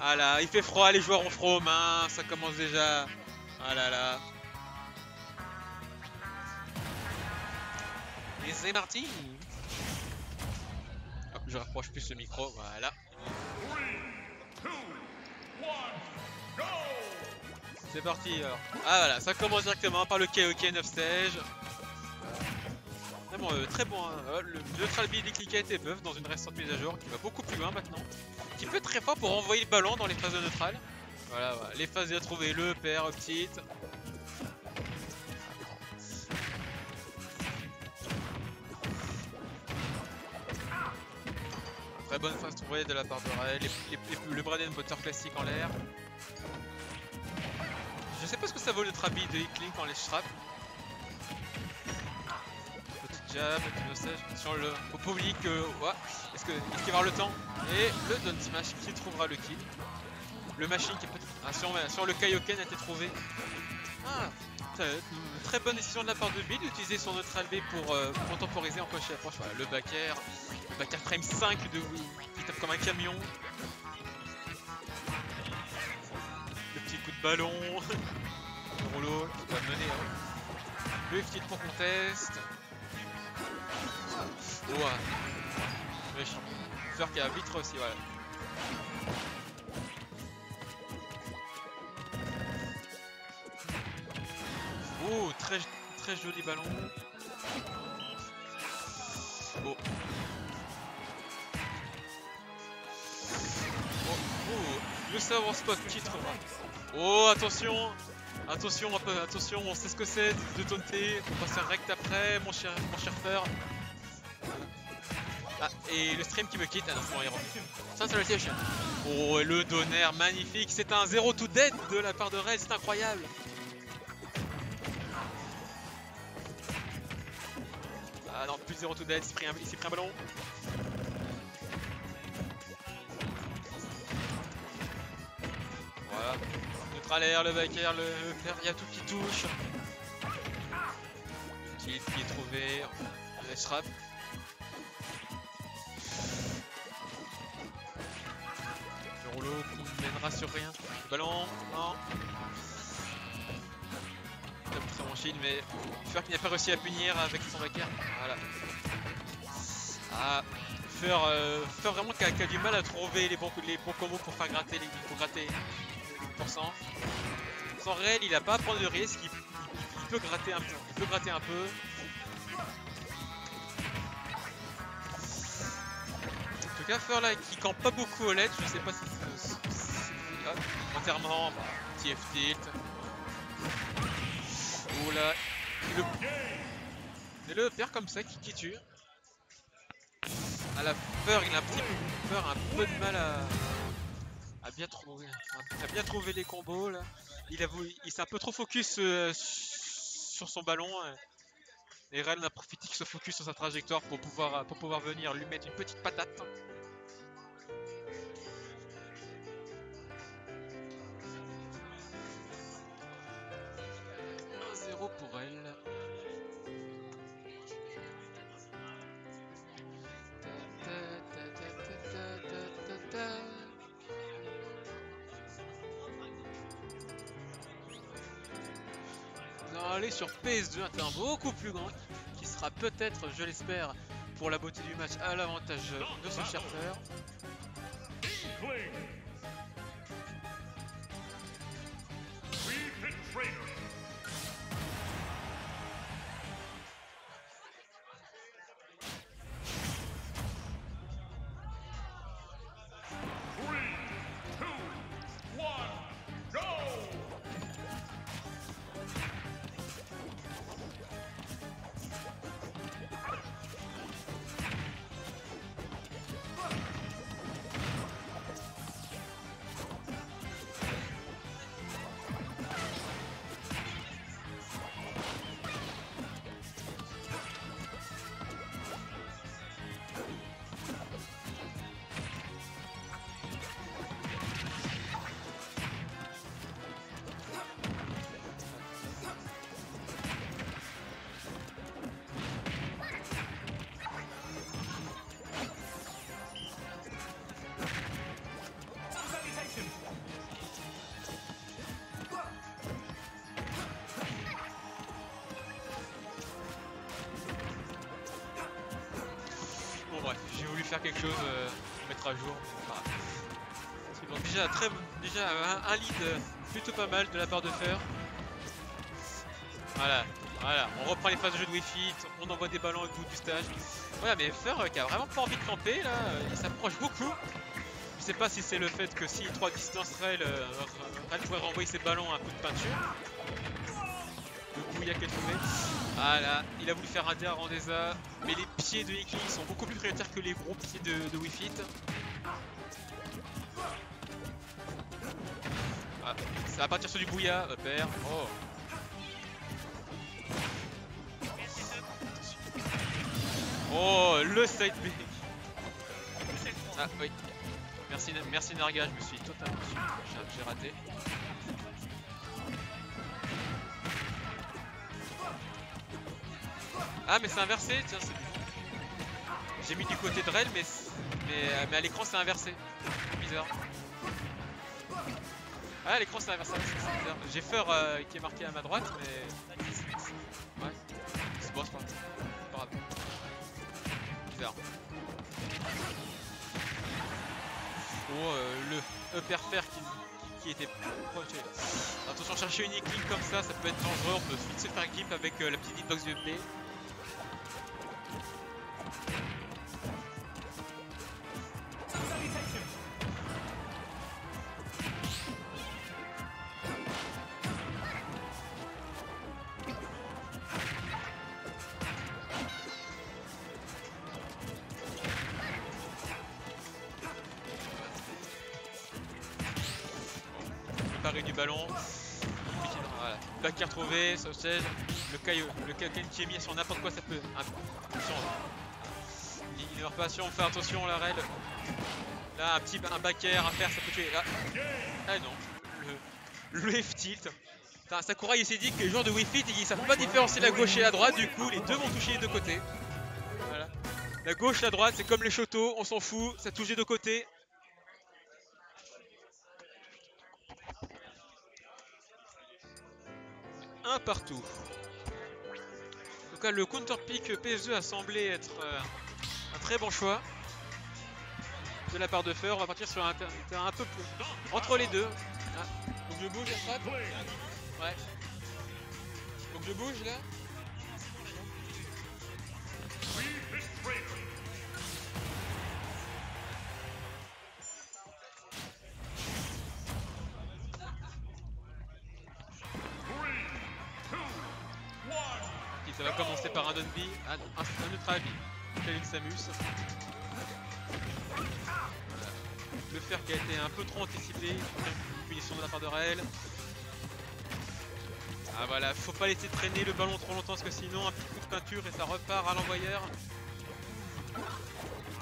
Ah là, il fait froid, les joueurs ont froid aux mains, ça commence déjà. Ah là là. Et c'est parti. Hop, je rapproche plus le micro, voilà. C'est parti alors. Ah voilà, ça commence directement par le Kaioken of stage. Vraiment très bon, hein. Le neutral build des cliquettes et buff dans une récente mise à jour qui va beaucoup plus loin maintenant. Qui peut être très fort pour envoyer le ballon dans les phases de neutral. Voilà, voilà. Les phases à trouver le père, petite. Très bonne phase trouvée de la part de Raël. Le Braden moteur classique en l'air. Je sais pas ce que ça vaut le trabi de Hickling quand les straps. Petit jab, petit message. Sur le. Faut pas oublier que. Ouais. Est-ce qu'il va avoir le temps? Et le down smash qui trouvera le kill. Le machine qui est peut-être. Ah, sur le Kaioken a été trouvé. Ah, très bonne décision de la part de Bill d'utiliser son neutral B pour temporiser en poche et approche. Voilà, le back air frame 5 de Wii qui tape comme un camion. Le petit coup de ballon. Le rouleau qui va mener. Hein. Le petit pour contest. Ouah. Méchant. Fleur qui a vite aussi, voilà. Oh, très joli ballon. Oh. Oh, le savoir spot qui trouvera. Oh, attention. Attention, on sait ce que c'est de taunter. On passe un rect après, mon cher frère. Ah, et le stream qui me quitte. Ah non, c'est mon héros. Salutation. Oh, et le donner magnifique. C'est un 0 to dead de la part de Red, c'est incroyable. Ah non, plus 0 to dead, il s'est pris un ballon. Voilà. Neutral air, le back air, le fer, il y a tout qui touche. Qui est trouvé. Le strap. Le rouleau qui ne mènera sur rien. Le ballon, non. Très bon shield, mais Fer qui n'a pas réussi à punir avec son back air. Voilà. Ah, Fer vraiment qui a du mal à trouver les bons combos pour faire gratter pour gratter les pourcents. Sans réel, il n'a pas à prendre de risque, il peut gratter un peu. Il peut gratter un peu. En tout cas, Fer là qui campe pas beaucoup au LED, je sais pas si c'est enterrement, bah, TF tilt. Oh là, et le père comme ça qui tue. À la Fer, il a un peu de mal à bien trouver les combos là. Il s'est un peu trop focus sur son ballon. Et Ren a profité qu'il se focus sur sa trajectoire pour pouvoir venir lui mettre une petite patate. Pour elle. Nous allons aller sur PS2, un terrain beaucoup plus grand qui sera peut-être, je l'espère, pour la beauté du match à l'avantage de ce cher Fer. faire quelque chose pour mettre à jour. Enfin, bon, déjà un lead plutôt pas mal de la part de Fer. Voilà, on reprend les phases de jeu de Wi-Fi, on envoie des ballons au bout du stage. Voilà, mais Fer qui a vraiment pas envie de camper là, il s'approche beaucoup. Je sais pas si c'est le fait que si 3 distances Rel pourrait renvoyer ses ballons à un coup de peinture. Le Bouya qui est trouvé. Voilà, il a voulu faire un dé à Randeza, mais les pieds de Iki sont beaucoup plus prioritaires que les gros pieds de Wi-Fi. Ah, ça va partir sur du Bouya, père. Oh. Oh, le side B. Ah oui. Merci Narga, je me suis totalement j'ai raté. Ah mais c'est inversé, tiens c'est... J'ai mis du côté de Rel mais à l'écran c'est inversé. Bizarre. Ah à l'écran c'est inversé, c'est bizarre. J'ai Fer qui est marqué à ma droite mais... Ouais. C'est bon, c'est pas grave. Bizarre. Oh le upper Fer qui était proche. Attention, chercher une clip comme ça peut être dangereux, on peut vite se faire clip avec la petite hitbox UMP. Du ballon, voilà. Back qui est retrouvé, sausage, le Kaioken qui est mis sur n'importe quoi, ça peut. Attention, l'innovation, on fait attention la Rel. Là, un back air à faire, ça peut tuer. Là. Ah non, le F-tilt. Sakurai il s'est dit que les joueurs de Wi-Fi ils savent pas différencier la gauche et la droite, du coup les deux vont toucher les deux côtés. Voilà. La gauche, la droite, c'est comme les Shoto, on s'en fout, ça touche les deux côtés. Un partout. En tout cas, le counter-pick PS2 a semblé être un très bon choix de la part de Fer. On va partir sur un terrain un peu plus entre les deux. Ah. Donc je bouge, la frappe. Ouais. Donc je bouge là. Ça va commencer par un Dunby, un neutral B, Khalil Samus. Voilà. Le Fer qui a été un peu trop anticipé, une punition de la part de Rel. Ah voilà, faut pas laisser traîner le ballon trop longtemps parce que sinon un petit coup de peinture et ça repart à l'envoyeur.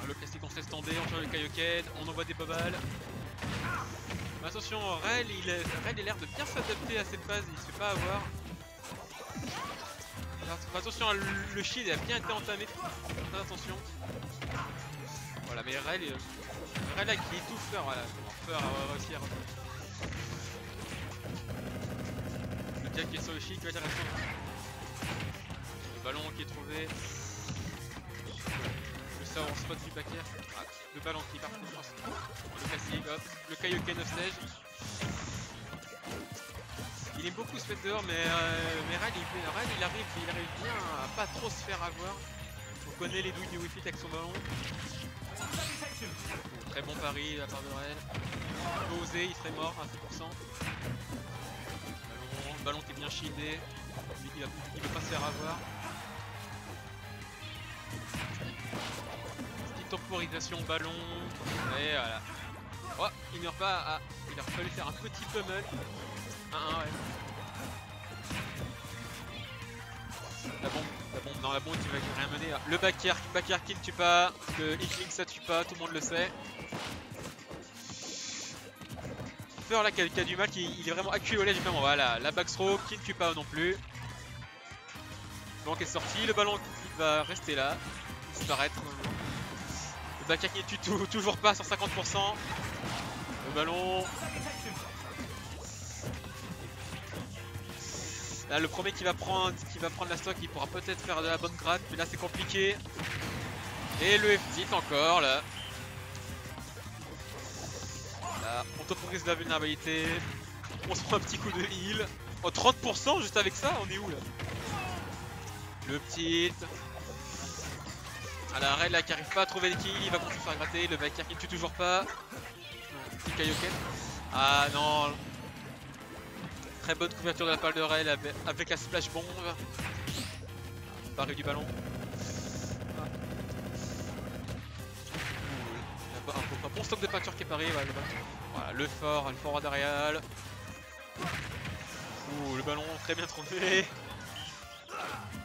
Le classique on se laisse tomber, on change le Kaioken, on envoie des bobales. Mais attention, Rel il a l'air de bien s'adapter à cette phase, il se fait pas avoir. Attention, le shield a bien été entamé. Attention. Voilà, mais Rel là qui étouffe Fer, voilà. Fer va réussir. Le jack qui est sur le shield qui va dire le ballon qui est trouvé. Le sort en spot du backer. Ah, le ballon qui part de France. Le classique, hop. Le Kaioken of stage. Il aime beaucoup se mettre dehors, mais Rel il arrive bien à pas trop se faire avoir. On connaît les douilles du Wi-Fi avec son ballon. Très bon pari de la part de Rel. Il peut oser, il serait mort à 100%. Ballon qui est bien shieldé. Il ne veut pas se faire avoir. Petite temporisation ballon. Et voilà. Oh, il meurt pas. Ah, il a fallu faire un petit pummel. 1-1, ouais. La bombe tu vas rien mener. Le back air kill tue pas, le hitling ça tue pas, tout le monde le sait. Fer là qui a du mal, il est vraiment acculé au ledge, vraiment voilà, la back throw qui ne tue pas non plus. Le ballon qui est sorti, le ballon qui va rester là, disparaître. Le back air qui ne tue toujours pas sur 50%. Le ballon. Là, le premier qui va prendre la stock, il pourra peut-être faire de la bonne gratte, mais là c'est compliqué. Et le F-tilt encore là. Là, on temporise la vulnérabilité. On se prend un petit coup de heal. Oh, 30% juste avec ça, on est où là? Le tilt. Ah, la Rel là qui arrive pas à trouver le kill, il va continuer à faire gratter. Le Valkyrie qui ne tue toujours pas. Petit Kaioken. Ah non. Très bonne couverture de la part de Rel avec la splash bomb. Barré du ballon. Un bon stock de peinture qui est paré. Voilà, le forward aerial. Ouh, le ballon très bien trouvé.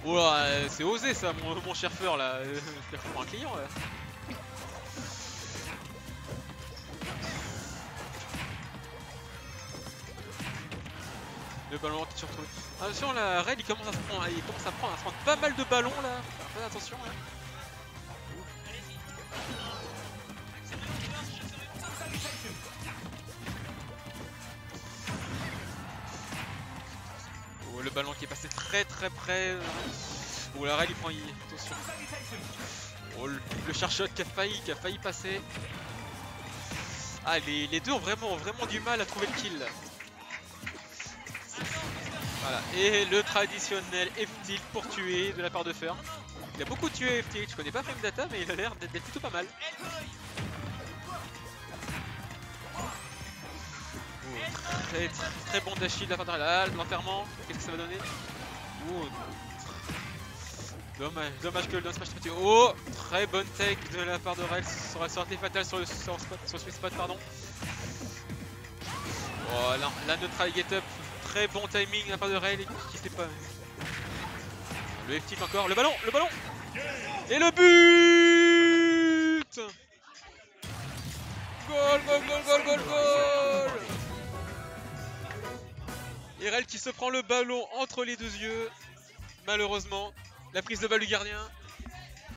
Ouah, c'est osé ça, mon cher Feur là. Je l'ai fait pour un client là. Le ballon qui se retrouve. Attention, la Raid il commence à prendre pas mal de ballons là. Faites attention là. Oh, le ballon qui est passé très près. Oh, la Raid il prend. Attention. Oh, le charshot qui a failli passer. Ah, les deux ont vraiment du mal à trouver le kill. Voilà, et le traditionnel F-tilt pour tuer de la part de Fern. Il a beaucoup tué F-tilt, je connais pas Frame Data mais il a l'air d'être plutôt pas mal. Oh, très bon dashi de la part de là, l'enterrement, qu'est-ce que ça va donner? Oh, dommage que le smash petit. Oh, très bonne take de la part de Rel, ça aurait sorti fatal sur le sweet spot, pardon. Oh, la neutral get up. Très bon timing de la part de Rel qui sait pas. Le F-tilt encore, le ballon et le but. Goal. Et Rel qui se prend le ballon entre les deux yeux. Malheureusement, la prise de balle du gardien.